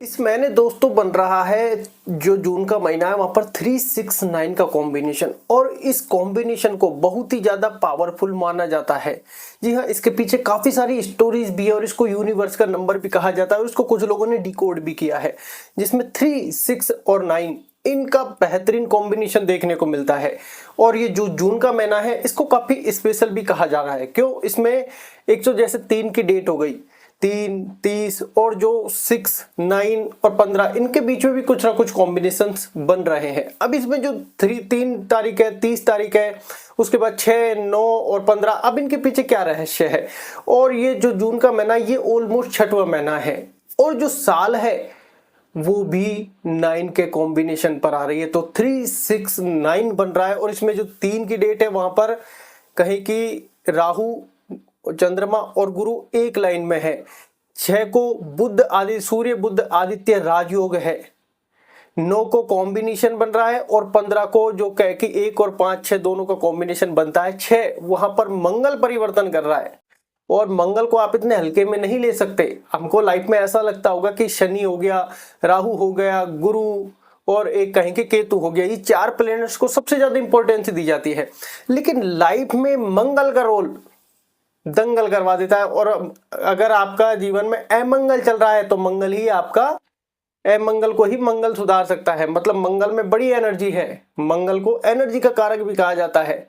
इस महीने दोस्तों बन रहा है जो जून का महीना है वहां पर 369 का कॉम्बिनेशन और इस कॉम्बिनेशन को बहुत ही ज्यादा पावरफुल माना जाता है। जी हाँ, इसके पीछे काफी सारी स्टोरीज भी है और इसको यूनिवर्स का नंबर भी कहा जाता है और इसको कुछ लोगों ने डिकोड भी किया है, जिसमें 3, 6 और 9 इनका बेहतरीन कॉम्बिनेशन देखने को मिलता है। और ये जो जून का महीना है इसको काफी स्पेशल भी कहा जा रहा है। क्यों? इसमें एक तो जैसे 3 की डेट हो गई, 3, 30 और जो 6, 9 और 15 इनके बीच में भी कुछ ना कुछ कॉम्बिनेशंस बन रहे हैं। अब इसमें जो 3 तारीख है, 30 तारीख है, उसके बाद 6, 9 और 15, अब इनके पीछे क्या रहस्य है? और ये जो जून का महीना ये ऑलमोस्ट छठवां महीना है और जो साल है वो भी 9 के कॉम्बिनेशन पर आ रही है। तो 3, 6, 9 बन रहा है और इसमें जो 3 की डेट है वहां पर कहीं की राहु, चंद्रमा और गुरु एक लाइन में है। 6 को बुध आदि सूर्य बुध आदित्य राजयोग है। 9 को कॉम्बिनेशन बन रहा है और 15 को जो कह कि 1 और 5, 6 दोनों का कॉम्बिनेशन बनता है। 6 वहां पर मंगल परिवर्तन कर रहा है और मंगल को आप इतने हल्के में नहीं ले सकते। हमको लाइफ में ऐसा लगता होगा कि शनि हो गया, राहु हो गया, गुरु और एक कहीं के केतु हो गया, ये 4 प्लैनेट्स को सबसे ज्यादा इंपॉर्टेंस दी जाती है। लेकिन लाइफ में मंगल का रोल दंगल करवा देता है और अगर आपका जीवन में अमंगल चल रहा है तो मंगल ही आपका अमंगल को ही मंगल सुधार सकता है। मतलब मंगल में बड़ी एनर्जी है, मंगल को एनर्जी का कारक भी कहा जाता है।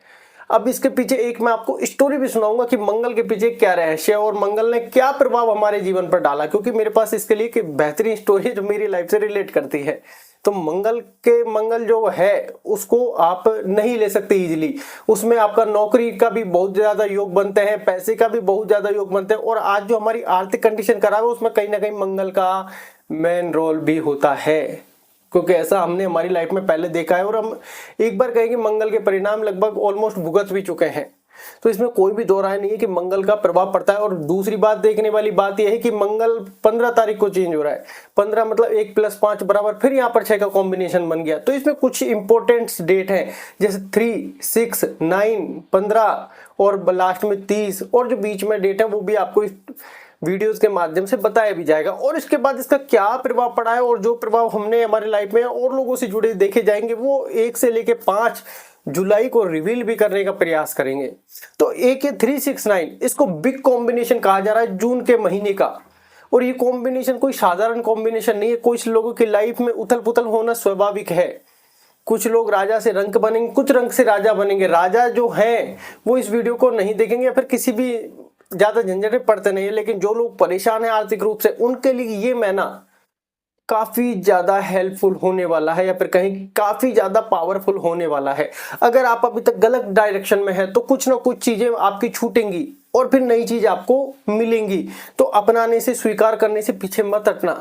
अब इसके पीछे एक मैं आपको स्टोरी भी सुनाऊंगा कि मंगल के पीछे क्या रहस्य है और मंगल ने क्या प्रभाव हमारे जीवन पर डाला, क्योंकि मेरे पास इसके लिए एक बेहतरीन स्टोरी जो मेरी लाइफ से रिलेट करती है। तो मंगल जो है उसको आप नहीं ले सकते इजीली। उसमें आपका नौकरी का भी बहुत ज्यादा योग बनते हैं, पैसे का भी बहुत ज्यादा योग बनते हैं और आज जो हमारी आर्थिक कंडीशन खराब है उसमें कहीं ना कहीं मंगल का मेन रोल भी होता है, क्योंकि ऐसा हमने हमारी लाइफ में पहले देखा है और हम एक बार कहेंगे मंगल के परिणाम लगभग ऑलमोस्ट भुगत भी चुके हैं। तो इसमें कोई भी दो राय नहीं है कि मंगल का प्रभाव पड़ता है। और दूसरी बात देखने वाली बात यह है कि मंगल 15 तारीख को चेंज हो रहा है। 15 मतलब 1 + 5 बराबर, फिर यहाँ पर 6 का कॉम्बिनेशन बन गया। तो इसमें कुछ इंपॉर्टेंट डेट है जैसे 3, 6, 9, 15 और लास्ट में 30 और जो बीच में डेट है वो भी आपको वीडियोस के माध्यम से बताया भी जाएगा। और इसके बाद इसका क्या प्रभाव पड़ा है और जो प्रभाव हमने हमारी लाइफ में और लोगों से जुड़े देखे जाएंगे वो 1 से लेके 5 जुलाई को रिवील भी करने का प्रयास करेंगे। तो एक ये 369 इसको बिग कॉम्बिनेशन कहा जा रहा है जून के महीने का। और ये कॉम्बिनेशन कोई साधारण कॉम्बिनेशन नहीं है। कुछ लोगों की लाइफ में उथल पुथल होना स्वाभाविक है। कुछ लोग राजा से रंक बनेंगे, कुछ रंक से राजा बनेंगे। राजा जो हैं वो इस वीडियो को नहीं देखेंगे या फिर किसी भी ज्यादा झंझट में पड़ते नहीं है, लेकिन जो लोग परेशान हैं आर्थिक रूप से उनके लिए ये महीना काफी ज्यादा हेल्पफुल होने वाला है या फिर कहीं काफी ज्यादा पावरफुल होने वाला है। अगर आप अभी तक गलत डायरेक्शन में है तो कुछ ना कुछ चीजें आपकी छूटेंगी और फिर नई चीज आपको मिलेंगी। तो अपनाने से, स्वीकार करने से पीछे मत हटना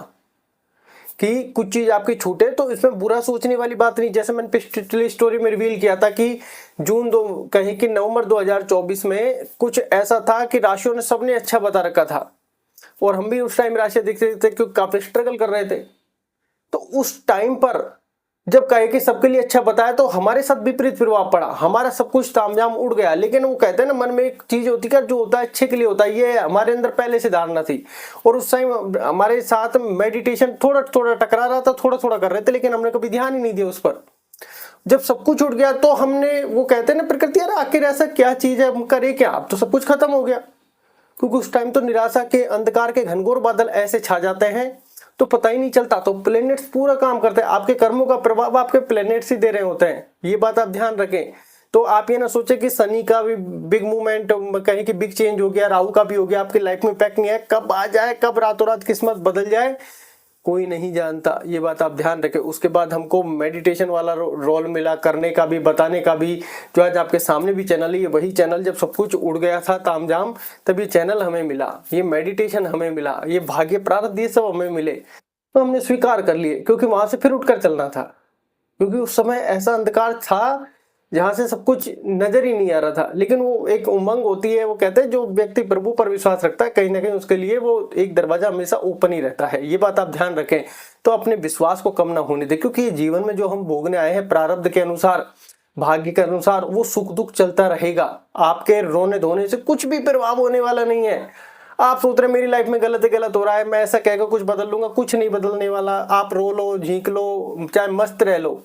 कि कुछ चीज आपकी छूटे। तो इसमें बुरा सोचने वाली बात नहीं। जैसे मैंने पिछली स्टोरी में रिवील किया था कि कहीं कि नवंबर 2024 में कुछ ऐसा था कि राशियों ने सबने अच्छा बता रखा था और हम भी उस टाइम राशियां देखते थे क्योंकि काफी स्ट्रगल कर रहे थे। तो उस टाइम पर जब कहे कि सबके लिए अच्छा बताया तो हमारे साथ विपरीत प्रभाव पड़ा, हमारा सब कुछ तामझाम उड़ गया। लेकिन वो कहते हैं ना, मन में एक चीज होती है जो होता है अच्छे के लिए होता है, ये हमारे अंदर पहले से धारणा थी। और उस टाइम हमारे साथ मेडिटेशन थोड़ा थोड़ा टकरा रहा था, थोड़ा थोड़ा कर रहे थे, लेकिन हमने कभी ध्यान ही नहीं दिया उस पर। जब सब कुछ उड़ गया तो हमने, वो कहते हैं ना प्रकृति, यार आखिर ऐसा क्या चीज है, हम करे क्या, अब तो सब कुछ खत्म हो गया। क्योंकि उस टाइम तो निराशा के अंधकार के घनघोर बादल ऐसे छा जाते हैं तो पता ही नहीं चलता। तो प्लैनेट्स पूरा काम करते हैं, आपके कर्मों का प्रभाव आपके प्लैनेट्स ही दे रहे होते हैं, ये बात आप ध्यान रखें। तो आप ये ना सोचे कि शनि का भी बिग मूवमेंट, कहीं की बिग चेंज हो गया, राहु का भी हो गया, आपकी लाइफ में पैक नहीं है, कब आ जाए, कब रातों रात किस्मत बदल जाए कोई नहीं जानता, ये बात आप ध्यान रखें। उसके बाद हमको मेडिटेशन वाला रोल मिला करने का भी, बताने का भी। जो आज आपके सामने भी चैनल है, ये वही चैनल जब सब कुछ उड़ गया था तामझाम, तब ये चैनल हमें मिला, ये मेडिटेशन हमें मिला, ये भाग्य प्रारब्ध ये सब हमें मिले। तो हमने स्वीकार कर लिए क्योंकि वहां से फिर उठकर चलना था। क्योंकि उस समय ऐसा अंधकार था जहां से सब कुछ नजर ही नहीं आ रहा था। लेकिन वो एक उमंग होती है, वो कहते हैं जो व्यक्ति प्रभु पर विश्वास रखता है कहीं ना कहीं उसके लिए वो एक दरवाजा हमेशा ओपन ही रहता है, ये बात आप ध्यान रखें। तो अपने विश्वास को कम ना होने दें, क्योंकि ये जीवन में जो हम भोगने आए हैं प्रारब्ध के अनुसार, भाग्य के अनुसार, वो सुख दुख चलता रहेगा। आपके रोने धोने से कुछ भी प्रभाव होने वाला नहीं है। आप सोच रहे मेरी लाइफ में गलत हो रहा है, मैं ऐसा कहकर कुछ बदल लूंगा, कुछ नहीं बदलने वाला। आप रो लो, झींक लो, चाहे मस्त रह लो,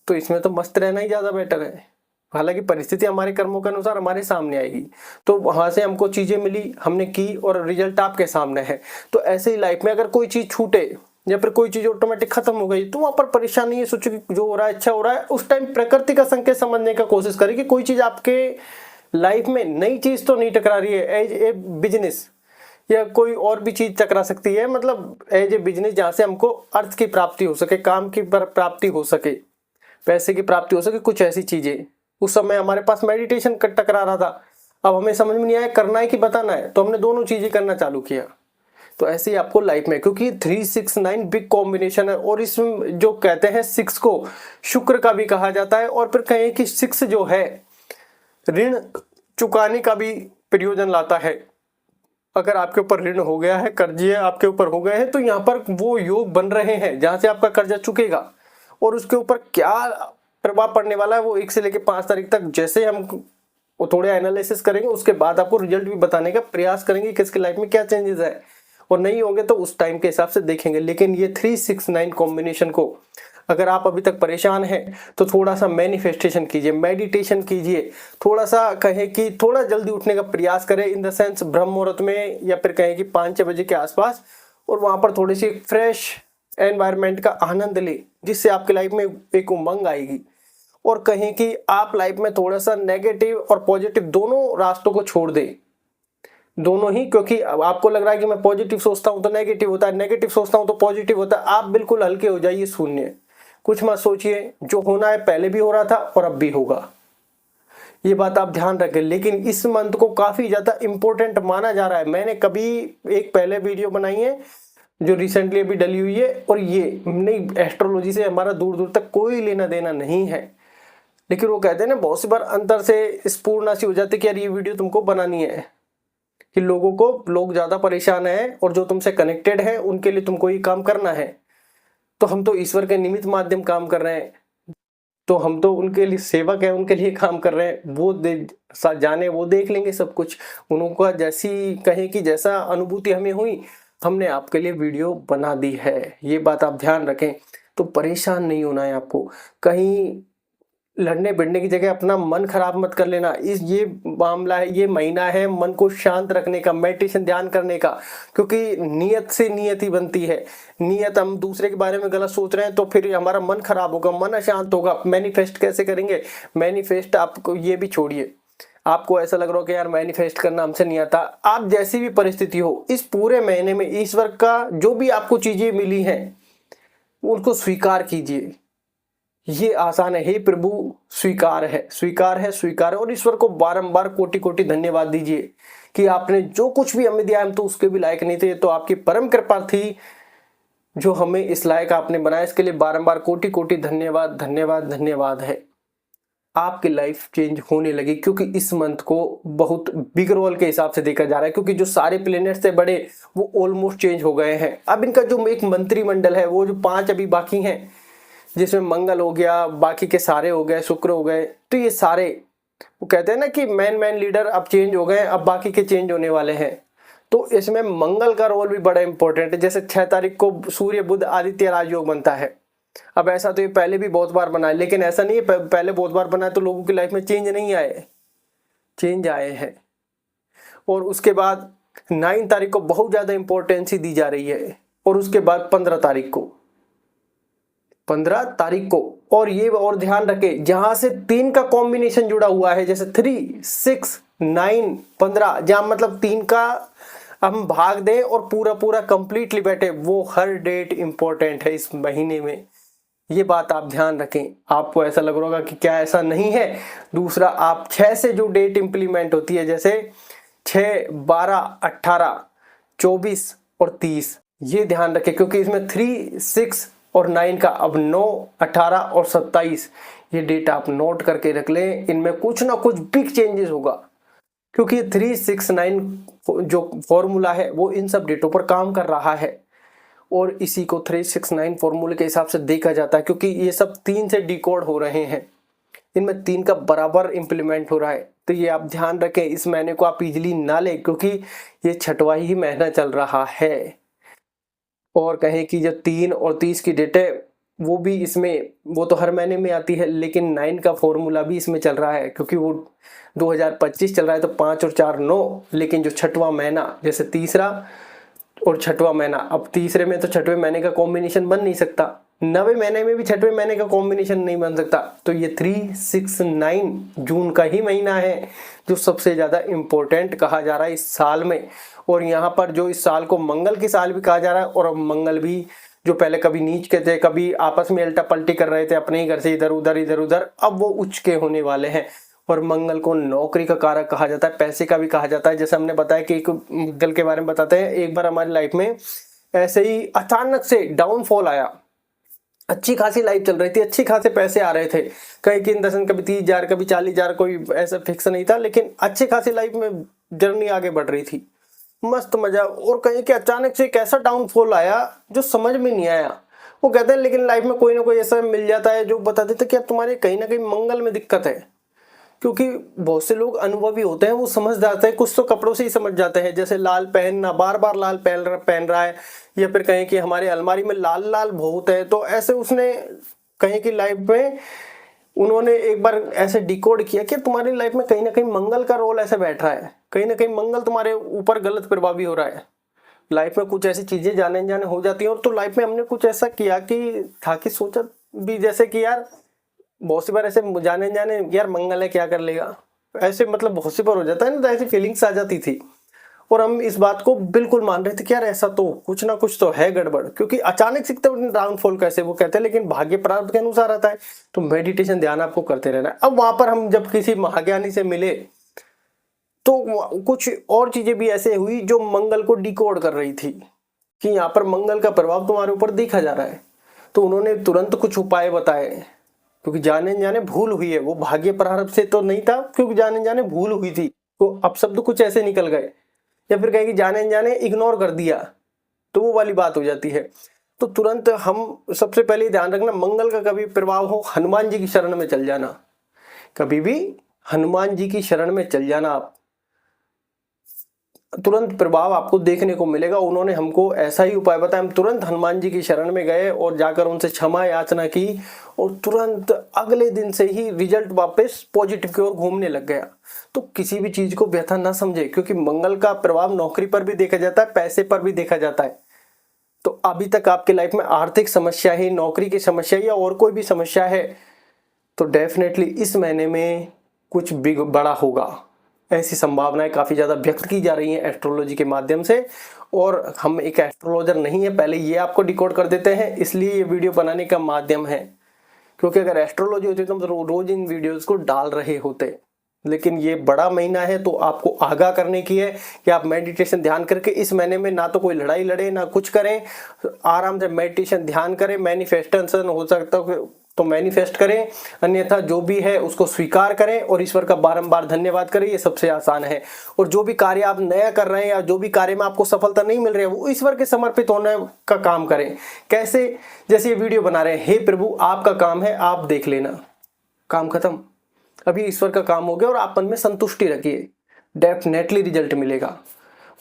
तो इसमें तो मस्त रहना ही ज्यादा बेटर है। हालांकि परिस्थिति हमारे कर्मों के अनुसार हमारे सामने आएगी, तो वहां से हमको चीजें मिली, हमने की और रिजल्ट आपके सामने है। तो ऐसे ही लाइफ में अगर कोई चीज छूटे या फिर कोई चीज ऑटोमेटिक खत्म हो गई, तो वहां पर परेशानी है, सोचो कि जो हो रहा है अच्छा हो रहा है। उस टाइम प्रकृति का संकेत समझने का कोशिश करें कि कोई चीज आपके लाइफ में नई चीज तो नहीं टकरा रही है। एज ए बिजनेस या कोई और भी चीज टकरा सकती है, मतलब एज ए बिजनेस जहां से हमको अर्थ की प्राप्ति हो सके, काम की प्राप्ति हो सके, पैसे की प्राप्ति हो सके, कुछ ऐसी चीजें। उस समय हमारे पास मेडिटेशन टकरा रहा था, अब हमें समझ में नहीं आया करना है कि बताना है, तो हमने दोनों चीजें करना चालू किया। तो ऐसे ही आपको लाइफ में, क्योंकि 369 बिग कॉम्बिनेशन है, और इसमें जो कहते हैं 6 को शुक्र का भी कहा जाता है, और फिर कहें कि 6 जो है ऋण चुकाने का भी प्रयोजन लाता है। अगर आपके ऊपर ऋण हो गया है, कर्जे आपके ऊपर हो गए हैं, तो यहाँ पर वो योग बन रहे हैं जहां से आपका कर्जा चुकेगा, और उसके ऊपर क्या प्रभाव पड़ने वाला है वो 1 से लेकर 5 तारीख तक जैसे हम थोड़े एनालिसिस करेंगे, उसके बाद आपको रिजल्ट भी बताने का प्रयास करेंगे कि इसके लाइफ में क्या चेंजेस है, और नहीं होंगे तो उस टाइम के हिसाब से देखेंगे। लेकिन ये 369 कॉम्बिनेशन को अगर आप अभी तक परेशान हैं तो थोड़ा सा मैनिफेस्टेशन कीजिए, मेडिटेशन कीजिए, थोड़ा सा कहें कि थोड़ा जल्दी उठने का प्रयास करें, इन द सेंस ब्रह्म मुहूर्त में, या फिर कहें कि 5-6 बजे के आसपास, और वहां पर थोड़ी सी फ्रेश एनवायरनमेंट का आनंद ले, जिससे आपकी लाइफ में एक उमंग आएगी। और कहें कि आप लाइफ में थोड़ा सा नेगेटिव और पॉजिटिव दोनों रास्तों को छोड़ दें, दोनों ही, क्योंकि आपको लग रहा है कि मैं पॉजिटिव सोचता हूं तो नेगेटिव होता है, नेगेटिव सोचता हूं तो पॉजिटिव होता है। आप बिल्कुल हल्के हो जाइए, शून्य, कुछ मत सोचिए, जो होना है पहले भी हो रहा था और अब भी होगा, ये बात आप ध्यान रखें। लेकिन इस मंत्र को काफी ज्यादा इंपॉर्टेंट माना जा रहा है। मैंने कभी एक पहले वीडियो बनाई है जो रिसेंटली अभी डली हुई है, और ये नहीं, एस्ट्रोलॉजी से हमारा दूर दूर तक कोई लेना देना नहीं है, लेकिन वो कहते हैं ना, बहुत सी बार अंतर से स्फूर्णा सी हो जाती है कि यार ये वीडियो तुमको बनानी है, कि लोग ज्यादा परेशान हैं और जो तुमसे कनेक्टेड है उनके लिए तुमको ये काम करना है। तो हम तो ईश्वर के निमित्त माध्यम काम कर रहे हैं, तो हम तो उनके लिए सेवक है, उनके लिए काम कर रहे हैं। वो जाने, वो देख लेंगे सब कुछ, उनका जैसी कहें कि जैसा अनुभूति हमें हुई, हमने आपके लिए वीडियो बना दी है, ये बात आप ध्यान रखें। तो परेशान नहीं होना है आपको, कहीं लड़ने भिड़ने की जगह अपना मन खराब मत कर लेना। ये मामला है, ये महीना है मन को शांत रखने का, मेडिटेशन ध्यान करने का, क्योंकि नियत से नियति बनती है। नियत, हम दूसरे के बारे में गलत सोच रहे हैं तो फिर हमारा मन खराब होगा, मन अशांत होगा। मैनिफेस्ट कैसे करेंगे? मैनिफेस्ट आपको ये भी छोड़िए, आपको ऐसा लग रहा हो कि यार मैनिफेस्ट करना हमसे नहीं आता, आप जैसी भी परिस्थिति हो, इस पूरे महीने में ईश्वर का जो भी आपको चीजें मिली हैं उनको स्वीकार कीजिए। ये आसान है, हे प्रभु स्वीकार है, स्वीकार है, स्वीकार है। और ईश्वर को बारंबार कोटि कोटि धन्यवाद दीजिए कि आपने जो कुछ भी हमें दिया, हम तो उसके भी लायक नहीं थे, तो आपकी परम कृपा थी जो हमें इस लायक आपने बनाया। इसके लिए बारंबार कोटि कोटि धन्यवाद, धन्यवाद, धन्यवाद है। आपकी लाइफ चेंज होने लगी, क्योंकि इस मंथ को बहुत बिग रोल के हिसाब से देखा जा रहा है, क्योंकि जो सारे प्लेनेट्स थे बड़े, वो ऑलमोस्ट चेंज हो गए हैं। अब इनका जो एक मंत्रिमंडल है, वो जो 5 अभी बाकी हैं, जिसमें मंगल हो गया, बाकी के सारे हो गए, शुक्र हो गए, तो ये सारे, वो कहते हैं ना कि मैन लीडर अब चेंज हो गए, अब बाकी के चेंज होने वाले हैं। तो इसमें मंगल का रोल भी बड़ा इंपॉर्टेंट है। जैसे 6 तारीख को सूर्य बुध आदित्य राजयोग बनता है। अब ऐसा तो ये पहले भी बहुत बार बना है, लेकिन ऐसा नहीं है पहले बहुत बार बना है तो लोगों की लाइफ में चेंज नहीं आए, चेंज आए हैं। और उसके बाद 9 तारीख को बहुत ज्यादा इंपॉर्टेंस दी जा रही है, और उसके बाद 15 तारीख को, और ये और ध्यान रखे, जहां से 3 का कॉम्बिनेशन जुड़ा हुआ है, जैसे 3, 6, 9, 15, जहां मतलब 3 का हम भाग दें और पूरा कंप्लीटली बैठे, वो हर डेट इंपॉर्टेंट है इस महीने में। ये बात आप ध्यान रखें। आपको ऐसा लग रहा होगा कि क्या ऐसा नहीं है। दूसरा, आप 6 से जो डेट इंप्लीमेंट होती है, जैसे 6, 12, 18, 24 और 30, ये ध्यान रखें, क्योंकि इसमें 3, 6 और 9 का, अब 9, 18 और 27, ये डेट आप नोट करके रख लें। इनमें कुछ ना कुछ बिग चेंजेस होगा, क्योंकि 369 जो फॉर्मूला है वो इन सब डेटों पर काम कर रहा है, और इसी को 369 फॉर्मूले के हिसाब से देखा जाता है, क्योंकि ये सब 3 से डिकोड हो रहे हैं। इनमें 3 का बराबर इंप्लीमेंट हो रहा है। तो ये आप ध्यान रखें, इस महीने को आप इजीली ना लें क्योंकि ये 6वां ही महीना चल रहा है। और कहें कि जो 3 और 30 की डेट है वो भी इसमें, वो तो हर महीने में आती है, लेकिन 9 का फॉर्मूला भी इसमें चल रहा है क्योंकि वो 2025 चल रहा है तो 5 और 4 9, लेकिन जो 6वां महीना, जैसे तीसरा और 6वां महीना, अब तीसरे में तो 6वें महीने का कॉम्बिनेशन बन नहीं सकता, 9वें महीने में भी 6वें महीने का कॉम्बिनेशन नहीं बन सकता। तो ये 369 जून का ही महीना है जो सबसे ज्यादा इंपॉर्टेंट कहा जा रहा है इस साल में। और यहाँ पर जो इस साल को मंगल की साल भी कहा जा रहा है, और अब मंगल भी जो पहले कभी नीच के थे, कभी आपस में उल्टा पलटी कर रहे थे अपने ही घर से इधर उधर, अब वो उच्च के होने वाले हैं। और मंगल को नौकरी का कारक कहा जाता है, पैसे का भी कहा जाता है। जैसे हमने बताया कि एक मंगल के बारे में बताते हैं, एक बार हमारी लाइफ में ऐसे ही अचानक से डाउनफॉल आया, अच्छी खासी लाइफ चल रही थी, अच्छी खासे पैसे आ रहे थे, कहीं की दर्शन कभी 30,000 कभी 40,000, कोई ऐसा फिक्स नहीं था, लेकिन अच्छी खासी लाइफ में जर्नी आगे बढ़ रही थी, मस्त मजा। और कहीं कि अचानक से एक ऐसा डाउनफॉल आया जो समझ में नहीं आया। वो कहते हैं लेकिन लाइफ में कोई ना कोई ऐसा मिल जाता है जो बता देता है कि अब तुम्हारे कहीं ना कहीं मंगल में दिक्कत है, क्योंकि बहुत से लोग अनुभवी होते हैं, वो समझ जाते हैं, कुछ तो कपड़ों से ही समझ जाते हैं। जैसे लाल पहनना, बार बार लाल पहन रहा है, या फिर कहें कि हमारे अलमारी में लाल लाल बहुत है, तो ऐसे उसने कहीं की लाइफ में उन्होंने एक बार ऐसे डिकोड किया कि तुम्हारी लाइफ में कहीं ना कहीं मंगल का रोल ऐसे बैठ रहा है, कहीं ना कहीं मंगल तुम्हारे ऊपर गलत प्रभावी हो रहा है। लाइफ में कुछ ऐसी चीजें जाने जाने हो जाती हैं। और तो लाइफ में हमने कुछ ऐसा किया कि था कि सोचा भी, जैसे कि यार बहुत सी बार ऐसे जाने जाने यार मंगल है क्या कर लेगा, ऐसे मतलब बहुत सी बार हो जाता है ना, तो ऐसी फीलिंग्स आ जाती थी। और हम इस बात को बिल्कुल मान रहे थे कि यार ऐसा तो कुछ ना कुछ तो है गड़बड़, क्योंकि अचानक से डाउनफॉल कैसे वो कहते हैं, लेकिन भाग्य प्रारब्ध के अनुसार आता है। तो मेडिटेशन ध्यान आपको करते रहना है। अब वहां पर हम जब किसी महाज्ञानी से मिले तो कुछ और चीजें भी ऐसे हुई जो मंगल को डिकोड कर रही थी कि यहाँ पर मंगल का प्रभाव तुम्हारे ऊपर देखा जा रहा है। तो उन्होंने तुरंत कुछ उपाय बताए, क्योंकि जाने जाने भूल हुई है, वो भाग्य प्रारब्ध से तो नहीं था, क्योंकि जाने जाने भूल हुई थी, तो अब शब्द कुछ ऐसे निकल गए, या फिर कहें कि जाने जाने इग्नोर कर दिया, तो वो वाली बात हो जाती है। तो तुरंत हम सबसे पहले ध्यान रखना, मंगल का कभी प्रभाव हो, हनुमान जी की शरण में चल जाना, कभी भी हनुमान जी की शरण में चल जाना, आप तुरंत प्रभाव आपको देखने को मिलेगा। उन्होंने हमको ऐसा ही उपाय बताया, हम तुरंत हनुमान जी की शरण में गए और जाकर उनसे क्षमा याचना की, और तुरंत अगले दिन से ही रिजल्ट वापस पॉजिटिव की ओर घूमने लग गया। तो किसी भी चीज को व्यथा ना समझे, क्योंकि मंगल का प्रभाव नौकरी पर भी देखा जाता है, पैसे पर भी देखा जाता है। तो अभी तक आपके लाइफ में आर्थिक समस्या है, नौकरी की समस्या या और कोई भी समस्या है, तो डेफिनेटली इस महीने में कुछ बिग बड़ा होगा, ऐसी संभावनाएं काफी ज्यादा व्यक्त की जा रही हैं एस्ट्रोलॉजी के माध्यम से। और हम एक एस्ट्रोलॉजर नहीं है, पहले ये आपको डिकोड कर देते हैं, इसलिए ये वीडियो बनाने का माध्यम है, क्योंकि अगर एस्ट्रोलॉजी होती तो हम रोज इन वीडियोस को डाल रहे होते। लेकिन ये बड़ा महीना है तो आपको आगाह करने की है कि आप मेडिटेशन ध्यान करके इस महीने में ना तो कोई लड़ाई लड़े ना कुछ करें, आराम से मेडिटेशन ध्यान करें, मैनिफेस्टेशन हो सकता तो मैनिफेस्ट करें, अन्यथा जो भी है उसको स्वीकार करें और ईश्वर का बारंबार धन्यवाद करें। ये सबसे आसान है। और जो भी कार्य आप नया कर रहे हैं या जो भी कार्य में आपको सफलता नहीं मिल रही है, वो ईश्वर के समर्पित होने का काम करें। कैसे? जैसे ये वीडियो बना रहे हैं, हे प्रभु आपका काम है, आप देख लेना, काम खत्म, अभी ईश्वर का काम हो गया, और आप मन में संतुष्टि रखिए, डेफिनेटली रिजल्ट मिलेगा।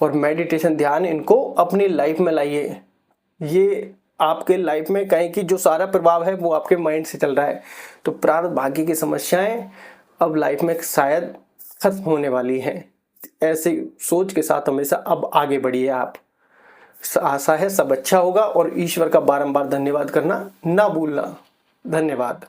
और मेडिटेशन ध्यान इनको अपनी लाइफ में लाइए। ये आपके लाइफ में कहें कि जो सारा प्रभाव है वो आपके माइंड से चल रहा है, तो प्रारब्ध भाग्य की समस्याएं अब लाइफ में शायद खत्म होने वाली हैं। ऐसे सोच के साथ हमेशा अब आगे बढ़िए आप। आशा है सब अच्छा होगा, और ईश्वर का बारंबार धन्यवाद करना ना भूलना। धन्यवाद।